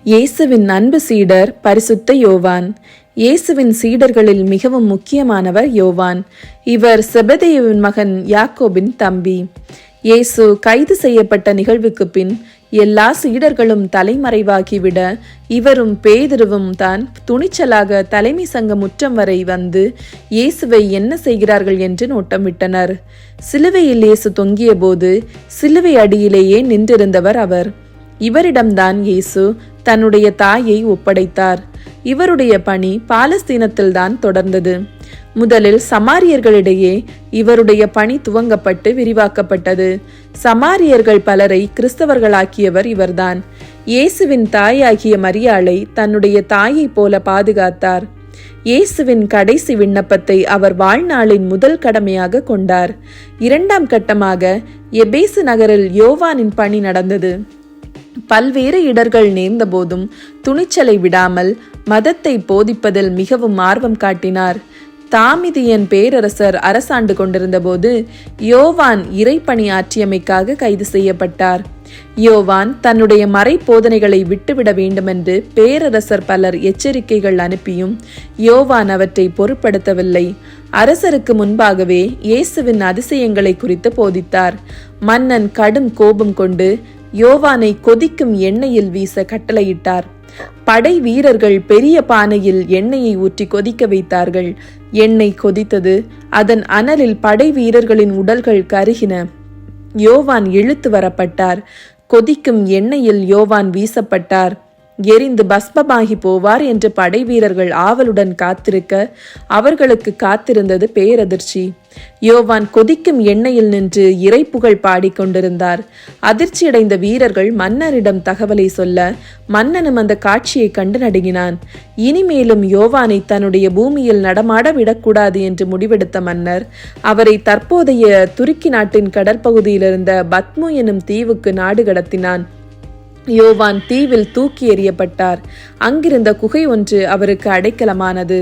இயேசுவின் அன்பு சீடர் பரிசுத்த யோவான். இயேசுவின் சீடர்களில் மிகவும் முக்கியமானவர் யோவான். இவர் செபதேயுவின் மகன் யாக்கோபின் தம்பி. இயேசு கைது செய்யப்பட்ட நிகழ்வுக்கு பின் எல்லா சீடர்களும் தலைமறைவாகிவிட இவரும் பேதுருவும் தான் துணிச்சலாக தலைமை சங்க முற்றம் வரை வந்து இயேசுவை என்ன செய்கிறார்கள் என்று நோட்டமிட்டனர். சிலுவையில் இயேசு தொங்கிய போது சிலுவை அடியிலேயே நின்றிருந்தவர் அவர். இவரிடம்தான் இயேசு தன்னுடைய தாயை ஒப்படைத்தார். இவருடைய பணி பாலஸ்தீனத்தில்தான் தொடர்ந்தது. முதலில் சமாரியர்களிடையே இவருடைய பணி துவங்கப்பட்டு விரிவாக்கப்பட்டது. சமாரியர்கள் பலரை கிறிஸ்தவர்களாக்கியவர் இவர்தான். இயேசுவின் தாயாகிய மரியாளை தன்னுடைய தாயை போல பாதுகாத்தார். இயேசுவின் கடைசி விண்ணப்பத்தை அவர் வாழ்நாளின் முதல் கடமையாக கொண்டார். இரண்டாம் கட்டமாக எபேசு நகரில் யோவானின் பணி நடந்தது. பல்வேறு இடர்கள் நேர்ந்த போதும் துணிச்சலை விடாமல் மதத்தை போதிப்பதில் மிகவும் ஆர்வம் காட்டினார். தாமிதியன் பேரரசர் அரசாண்டு கொண்டிருந்த போது யோவான் இறைப்பணி ஆற்றியமைக்காக கைது செய்யப்பட்டார். யோவான் தன்னுடைய மறை போதனைகளை விட்டுவிட வேண்டுமென்று பேரரசர் பலர் எச்சரிக்கைகள் அனுப்பியும் யோவான் அவற்றை பொருட்படுத்தவில்லை. அரசருக்கு முன்பாகவே இயேசுவின் அதிசயங்களை குறித்து போதித்தார். மன்னன் கடும் கோபம் கொண்டு யோவானை கொதிக்கும் எண்ணெயில் வீச கட்டளையிட்டார். படை வீரர்கள் பெரிய பானையில் எண்ணெயை ஊற்றி கொதிக்க வைத்தார்கள். எண்ணெய் கொதித்தது. அதன் அனலில் படை வீரர்களின் உடல்கள் கருகின. யோவான் இழுத்து வரப்பட்டார். கொதிக்கும் எண்ணெயில் யோவான் வீசப்பட்டார். எரிந்து பஸ்பமாகி போவார் என்று படை வீரர்கள் ஆவலுடன் காத்திருக்க அவர்களுக்கு காத்திருந்தது பேரதிர்ச்சி. யோவான் கொதிக்கும் எண்ணெயில் நின்று இறைப்புகழ் பாடிக்கொண்டிருந்தார். அதிர்ச்சியடைந்த வீரர்கள் மன்னரிடம் தகவலை சொல்ல மன்னனும் அந்த காட்சியை கண்டு நடுங்கினான். இனிமேலும் யோவானை தன்னுடைய பூமியில் நடமாட விடக்கூடாது என்று முடிவெடுத்த மன்னர் அவரை தற்போதைய துருக்கி நாட்டின் கடற்பகுதியில் இருந்த பத்மு எனும் தீவுக்கு நாடு கடத்தினான். யோவான் தீவில் தூக்கி எறியப்பட்டார். அங்கிருந்த குகை ஒன்று அவருக்கு அடைக்கலமானது.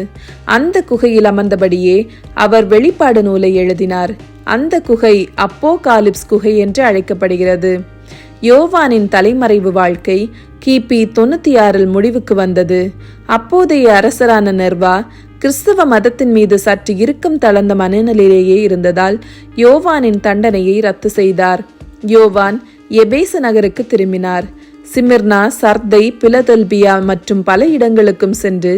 அந்த குகையில் அமர்ந்தபடியே அவர் வெளிப்பாடு நூலை எழுதினார். அந்த குகை அப்போகாலிப்ஸ் குகை என்று அழைக்கப்படுகிறது. யோவானின் தலைமறைவு வாழ்க்கை கிபி 96 முடிவுக்கு வந்தது. அப்போதைய அரசரான நெர்வா கிறிஸ்தவ மதத்தின் மீது சற்று இறுக்கம் தளர்ந்த மனநிலையிலேயே இருந்ததால் யோவானின் தண்டனையை ரத்து செய்தார். யோவான் எபேசு நகருக்கு திரும்பினார். சிமிர்னா, சர்தை, பிலதெல்பியா மற்றும் பல இடங்களுக்கும் சென்று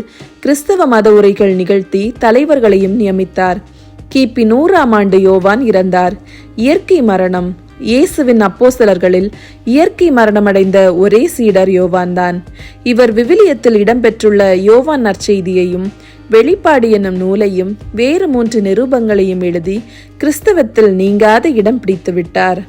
கிறிஸ்தவ மத உரைகள் நிகழ்த்தி தலைவர்களையும் நியமித்தார். கிபி 100ஆம் ஆண்டு யோவான் இறந்தார். இயற்கை மரணம். இயேசுவின் அப்போஸ்தலர்களில் இயற்கை மரணமடைந்த ஒரே சீடர் யோவான் தான். இவர் விவிலியத்தில் இடம்பெற்றுள்ள யோவான் நற்செய்தியையும் வெளிப்பாடு என்னும் நூலையும் வேறு 3 நிருபங்களையும் எழுதி கிறிஸ்தவத்தில் நீங்காத இடம் பிடித்து விட்டார்.